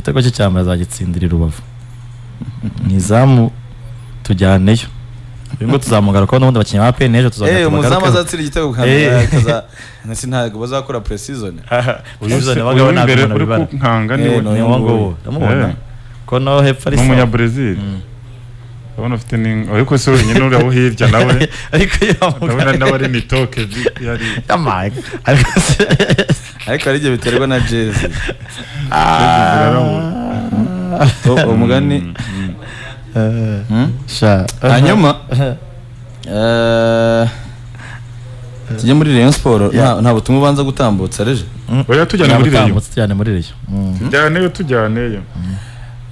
igitego cye cyambere azagitsindira Rubavu nizamu tujyaneyo ngo tuzamugaruka n'ubundi bakinnyi ba PN ejo tuzagaruka umuzamu azatsira igitego kaza nasi ntago bazakora pre-season uyuzane bagabo nabyo nabibara nkanga ni ngo ndamubona ko no hepfo ari umunya Brazil abona ufite ni ariko se wenyine uraho hirya nawe ariko ndabona n'abari ni toke yari yamaye ariko ari byo biterwa na jezi umugani hanyuma tujye muri Rayon Sport nta butumwa ubanza gutambutsa reje oya tujyane muri Rayon tujyaneyo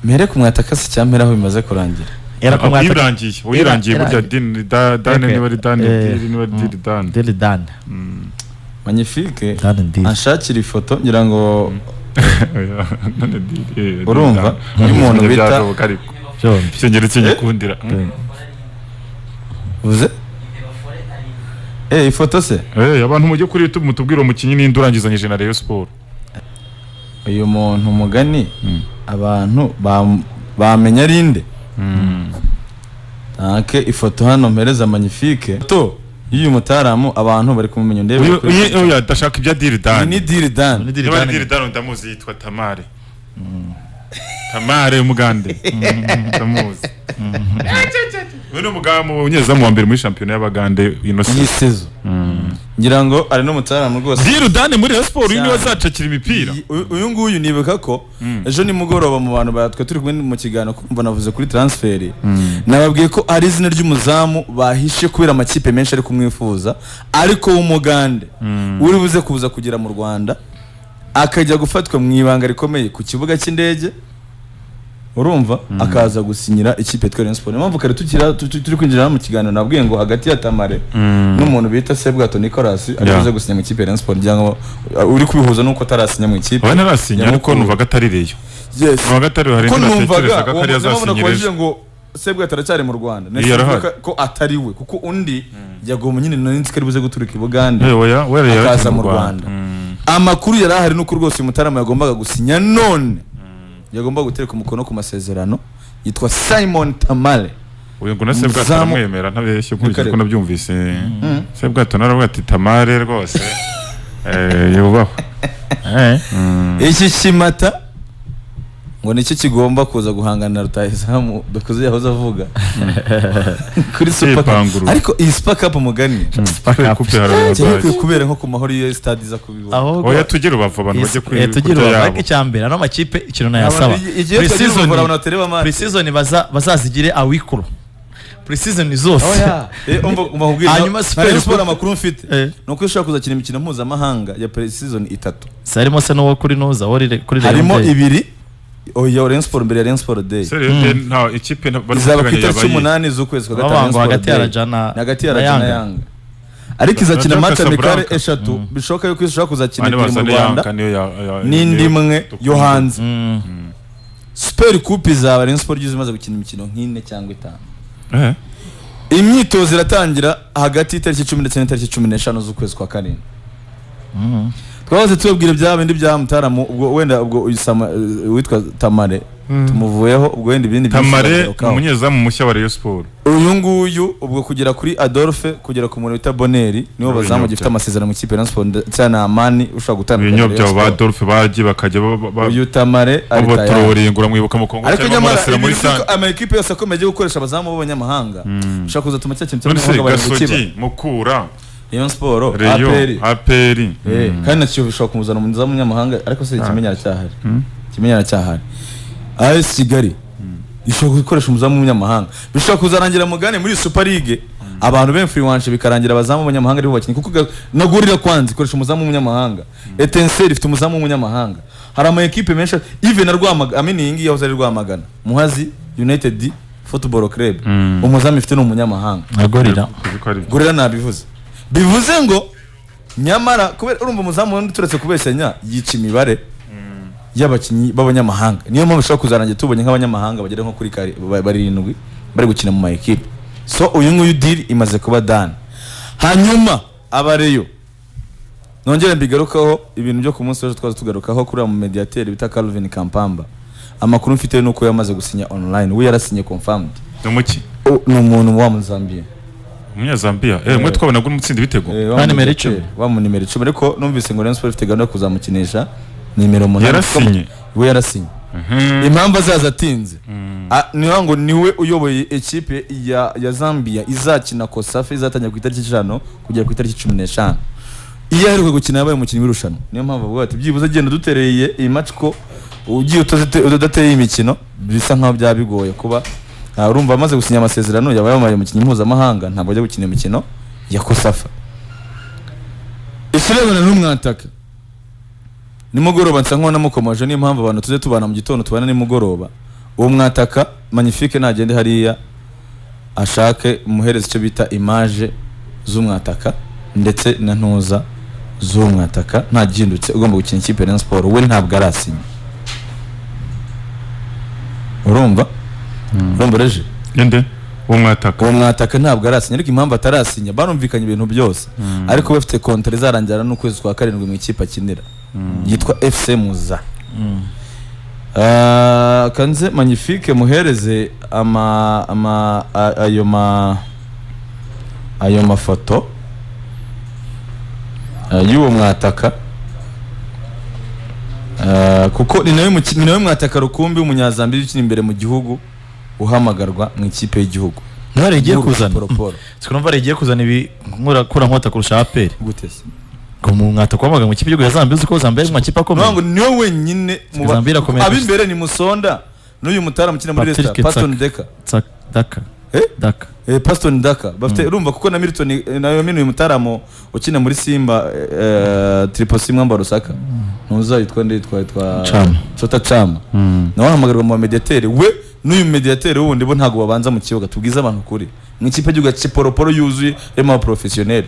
mere kumwatakasi cyamera aho bimaze kurangira uyirangiye burya dane niba ari dane magnifique anshakira ifoto ngira ngo urumva umuntu bita cyongeretse Gikundiro uze ifoto se abantu mujye kuri YouTube mutubwira umukinyi n'indi urangizanyije na Rayon Sport uyu muntu mugani abantu bamenya rinde ake ifoto hano mpereza magnifique to y'uyu mutaramu abantu bari kumumenya ndebe oya dashaka ibya Diridan ni Diridan ndamuzi yitwa Tamare umugande ndamuzi Wino mugamu unyezamu wa mbere muri championnat y'abagande Innocent ngira ngo ari no mutaramu rwose Diridan muri Rayon Sport uyu ni wazacakira imipira uyu nguyu nibuka ko ejo ni mugoroba mu bantu batwe turi kumwe mu kigano kumva navuze kuri transfer nababwiye ko ari izina ry'umuzamu bahishe kubera amakipe menshi ari kumwifuza ariko umugande uri buze kuza kugera mu Rwanda akajya gufatwa mu ibanga rikomeye ku kibuga cy'indege urumva akaza gusinyira ikipe twa Rayon Sport impamvu kare turi kwinjira mu kiganiro nabwiye ngo hagati ya Tamare n'umuntu bita Sebwato Nicolas arize gusinya mu ikipe Rayon Sport cyangwa uri kubihuza nuko tarasinya mu ikipe abana arasinya ariko nuvaga atari Rayon nuvaga atari hari ndatekereza ko ari yazasinyirije ngo Sebwato aracyari mu Rwanda nese ko atari we kuko undi yagomba nyine n'inzi kari buze guturika i Bugande akaza mu Rwanda amakuru yarahari nuko rwose umutarama yagombaga gusinya none yagomba gutereka umukono ku masezerano yitwa Simon Tamale uyu ngo na Sebwato aramwemera ntabeshye ko nabyumvise Sebwato naravuga ati Tamale rwose yubaho iki kimata ngo nicyo kigomba kuza guhangana na Rutahizamu dukuze yahoze avuga kuri Super Cup ariko iyi Super Cup mugani Super Cup cyane kubera nko ku mahoro iyo stade iza kubibona oya tugere Rubavu abantu bajye kuri tugere Rubavu icyambere ano makipe ikintu nayasaba pre-season bazazigire awikuru pre-season zose hanyuma Super Sport amakuru mfite nuko ushaka kuzakina imikino mpuzamahanga ya pre-season 3 sarimo se no kuri noza kuri harimo 2 oya Rayon Sport mbere ya Rayon Sport Day nta ikipe izaba ku itariki 8 z'ukwezi kwa gatanu hagati ya Rajana na Yanga ariko izakina match amikare 3 bishoka yuko ishaka kuzakina mu Rwanda n'indi imwe yo hanze Super Cup izaba Rayon Sport imaze gukina imikino nk'ine cyangwa 5 imyitozo iratangira hagati y'itariki 10 ndetse n'itariki 15 z'ukwezi kwa karindwi twahoze tubabwira bya bindi bya mutaramu ubwo wenda ubwo witwa Tamare tumuvuyeho ubwo wenda ibindi Tamare umunyezamu mushya wa Rayon Sport uyu nguyu ubwo kugera kuri Adolphe kugera ku muntu wita Boneri nibo bazamu gifite amasezerano mu kipe Rayon Sport cyane Amani ushaka gutandukana ibinyobya ba Adolphe baji bakajya uyu Tamare ari tayari ngura mwibuka mu Kongo cyangwa marasira muri Santé ama equipe yose akomeje gukoresha abazamu b'abanyamahanga ushaka kuzatuma cya kintu cy'abanyamahanga bari mu kipe mukura Rayon Sport APR kandi nacyo bishobora kumuzana mu zamu nyamahanga ariko se kimenyera cyahari AS Kigali ishobora gukoresha umuzamu w'umunyamahanga bishobora kuzarangira mugane muri Super League abantu b'influence bikarangira abazamu b'abanyamahanga ari bo bakinyi kuko nagurira kwanzi ikoresha umuzamu w'umunyamahanga Etincelle ifite umuzamu w'umunyamahanga hari ama equipe menshi even na Rwamagana aminingi yahoze ari Rwamagana Muhazi United Football Club umuzamu ifite n'umunyamahanga Gorira nabivuze bivuze ngo nyamara kubera urumva umuzamu wundi turetse kubesanya yica imibare y'abakinyi b'abanyamahanga niyo mpamvu ushaka kuzarangira tubonye nk'abanyamahanga bagera nko kuri 7 bari gukina mu ma equipe so uyu nguyu deal imaze kuba done hanyuma abareyo nongere mbigarukaho ibintu byo ku munsi w'ejo twaza tugarukaho kuri mu mediateur bita Calvin Kampamba amakuru mfite nuko yamaze gusinya online we yarasinye confirmed umuki ni umuntu wa Mozambique Umunyazambia mwe twabona guri mutsinda ibitego nimero 10 wa mu nimero 10 ariko numvise ngo Rayon Sport ifite gahunda yo kuzamukinisha nimero 8 yarasinye we yarasinye impamvu azaza atinze niho ngo niwe uyoboye equipe ya Zambia izakina Kosafa izatanya ku itariki 5 kugera ku itariki 15 iyo aheruka gukina yabaye umukinnyi w'irushanwa niyo mpamvu avuga ati byibuze agenda dutereye iyi match ko ugiye udateye imikino bisa nkaho byabigoye kuba urumva amaze gusinya amasezerano yabaye umukinnyi mpuzamahanga ntabwo ajya gukina imikino ya Kosafa. Ikirebana n'umwataka nimugoroba nsa nk'uwo namukomoje niyo mpamvu abantu tuze tubana mu gitondo tubana nimugoroba uwo mwataka magnifique nagende hariya ashake muhereza icyo bita image z'umwataka ndetse na ntuza z'umwataka nta gihindutse ugomba gukina ikipe ya Sport we ntabwo arasinya urumva reje ende uwo mwataka ntabwo arasinya ariko impamvu atarasinya barumvikanye ibintu byose ariko bafite kontra izarangira n'ukwezi kwa 7 mu ikipe akinira yitwa FC Muza kanze magnifique muhereze ayo mafoto y'uwo mwataka kuko ni nawe mwataka rukumbi w'umunyazambia ukina imbere mu gihugu uhamagarwa mu ikipe y'igihugu ntaregiye kuzana sikumva regiye kuzana ibi nkura nkota kurusha APR gute se ko mu mwataka wamaga mu ikipe y'igihugu ya Zambia uko Zambia ari mu makipe akomeye ngo niwe wenyine abimbere ni Musonda n'uyu mutara mukina muri Leicester Paston Daka Paston Daka bafite urumva kuko na Milton nayo uyu mutaramo ukina muri Simba Triple C Mwamba Rusaka ntuzayitwa nditwa Chota Chama nawe hamagarwa mu mediateur we n'uyu mediateur wundi bo ntago babanza mu kibuga tubwiza abantu kuri mu ikipe y'uga Ciporoporo yuzuye ema professionnel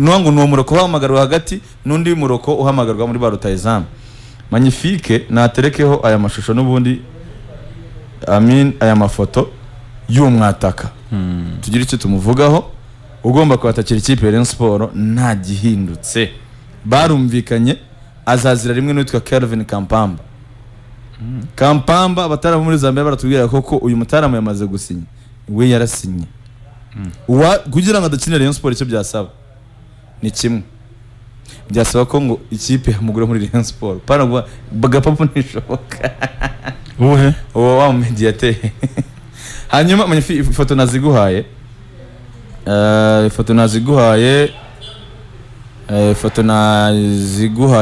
ngo nuwo muroko uhamagarwa hagati n'undi muroko uhamagarwa muri ba Rutahizamu magnifique naterekeho aya mashusho n'ubundi aya mafoto y'umwataka tugira icyo tumuvugaho ugomba kwatakira ikipe ya Rayon Sport nta gihindutse barumvikanye azazira rimwe n'utwa Kelvin Kampamba abataramu muri Zambia baratubwira koko uyu mutaramu yamaze gusinya we yarasinye kugira ngo adakinire Rayon Sport icyo byasaba ni kimwe byasaba ko ngo ikipe yamugura muri Rayon Sport para bagapapu nishoboka uwo wa mediateur hanyuma ifoto naziguhaye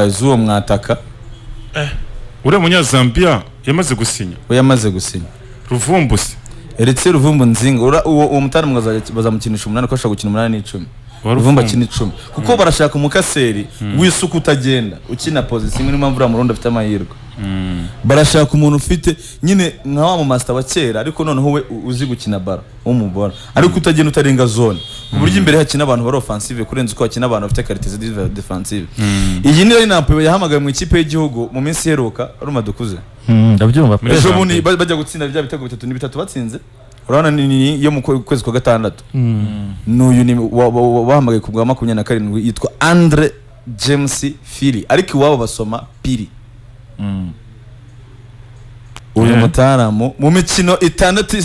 z'uwo mwataka ure munyazambia yamaze gusinya we yamaze gusinya Ruvumbuse eretse Ruvumbu nzinga uwo mutara bazamukinisha 8 ko ashaka gukina 8 n'icumi Ruvumbu akina 10 kuko barashaka umukaseri w'isuku utagenda ukina position imwe n'impamvu ura murundo afite amahirwe barashaka umuntu ufite nyine nka wa mu master wa kera ariko noneho we uzi gukina bara umubora ariko utagenda utarenga zone uburyo imbere hakina abantu bari offensive kurenza uko hakina abantu bafite qualities defensive iyi ni lineup yahamagaye mu ikipe y'igihugu mu minsi heruka uruma dukuze ndabyumva ejo bundi bajya gutsinda bya bitego 3 n'ibitatu batsinze urabona ni yo mu kwezi kwa 6 n'uyu ni wahamagaye ku bwa 27 yitwa Andre James Philly ariko iwabo basoma Piri uyu mutaramu mu mikino 6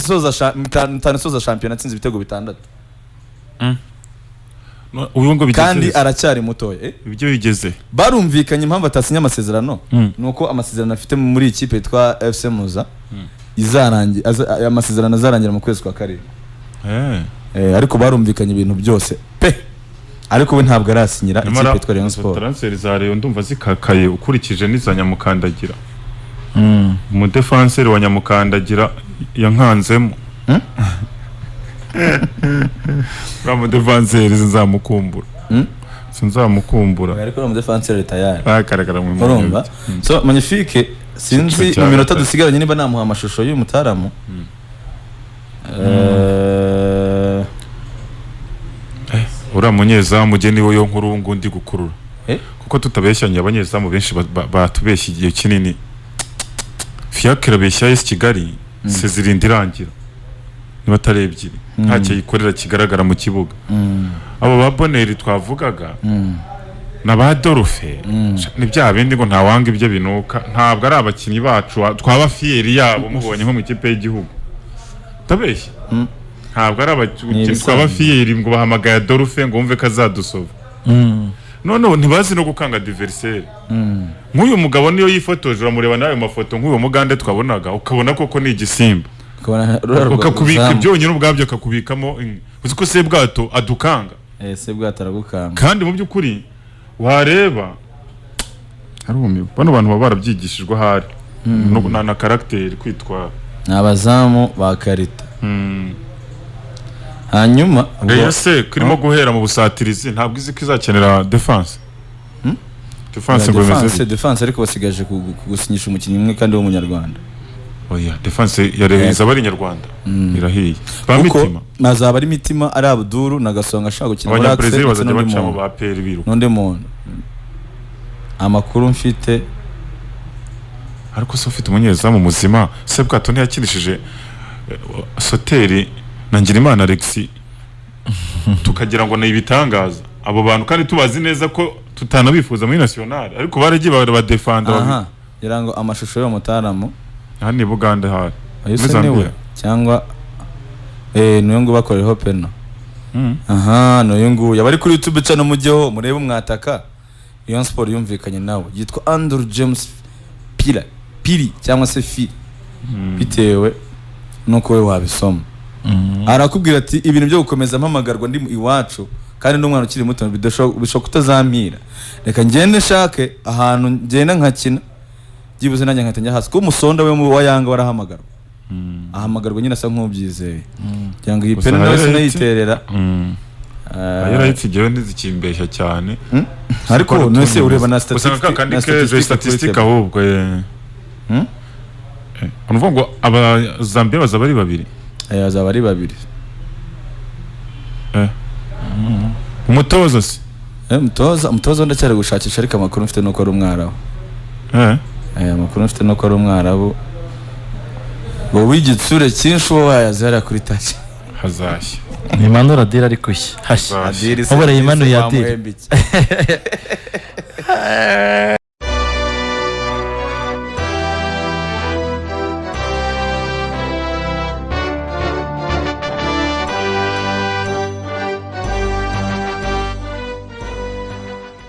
isoza shampiyona atsinze ibitego 6 uyu ngo bigeze kandi aracyari mutoya ibyo bigeze barumvikanye impamvu atasinya amasezerano nuko amasezerano afite muri ikipe yitwa FC Muza izarangira amasezerano azarangira mu kwezi kwa 7 ariko barumvikanye ibintu byose ariko we ntabwo arasinyira ikipe yitwa Rayon Sport transfer za Rayon ndumva zikakaye ukurikije n'izanyamukandagira mu defenseur wa nyamukandagira yankanzemo mu defenseur sinzamukumbura ariko mu defenseur tayari akaragara mu urumva so magnifique sinzi mu minota dusigaranye niba namuha amashusho y'uyu mutaramu ura munyezamu je niwe yo nkuru ngundi gukurura kuko tutabeshyanye abanyezamu benshi batubeshya igihe kinini Fiacre beshya Kigali sezirindi irangira niba tarebyiri ntacyo yikorera kigaragara mu kibuga abo ba Boneri twavugaga na ba Dorfe ni bya bindi ngo ntawanga ibyo binuka ntabwo ari abakinnyi bacu twaba fieri yabo mubonye nko mu kipe y'igihugu tabeshya ntabwo ari abakinnyi twaba fieri ngo bahamagaye Dorfe ngo wumve kazadusova none ntibazi no gukanga adversaire nk'uyu mugabo niyo yifotoje uramureba nayo mafoto nk'uyu mugande twabonaga ukabona koko ni igisimba ukakubika byonyine ubwabyo akakubikamo uzi ko se bwato adukanga se bwato aragukanga kandi mu by'ukuri wareba harumiwe bano bantu baba barabyigishijwe ahari na caractère kwitwara n'abazamu ba karita hanyuma Rayon se kirimo guhera mu busatirizi ntabwo izi kizakenera defense defense ariko basigaje kugusinyisha umukinnyi umwe kandi w'umunyarwanda oya defense ya Rayon izaba ari Nyarwanda irahiye kuko nazaba ari Mitima ari Abduru na Gasonga ashaka gukina muri Brazil bazajya baca mu ba PL biru nonde muntu amakuru mfite ariko se ufite umunyezamu muzima se bwato ntiyakinishije Soteri na Ngirimana Alexis tukagira ngo ni ibitangaza abo bantu kandi tubazi neza ko tutanabifuza muri national ariko baragiye ba defender ngo amashusho yo mutaramo aha ni Buganda hari cyangwa niyo ngo bakoreho pena niyo ngo yabari kuri YouTube cyane mujyeho murebe umwataka Rayon Sport yumvikanye nawe yitwa Andrew James Piri cyangwa se Fi bitewe nuko we wabisoma arakubwira ati ibintu byo gukomeza mpamagarwa ndi iwacu kandi n'umwana ukiri muto bishobora kutazampira reka ngende shake ahantu ngenda nkakina byibuze nanjye nkatanya hasi ko umusonda we wa Yanga warahamagarwa ahamagarwa nyine asa nk'ubyizeye cyangwa iyi pena nawe sinayiterera yarayitigewe ndizikimbeshya cyane ariko nose ureba na statistique ahubwo unuvuga ngo aba Zambia bazaba ari babiri bazaba ari babiri umutoza se umutoza ndacyari gushakisha ariko amakuru mfite nuko ari umwarabu amakuru mfite nuko ari umwarabu ngo w'igitsure cyinshi uwo wayazera kuri taki hazashya ni manura dira ariko hashya ubura imanuye adira Adiri.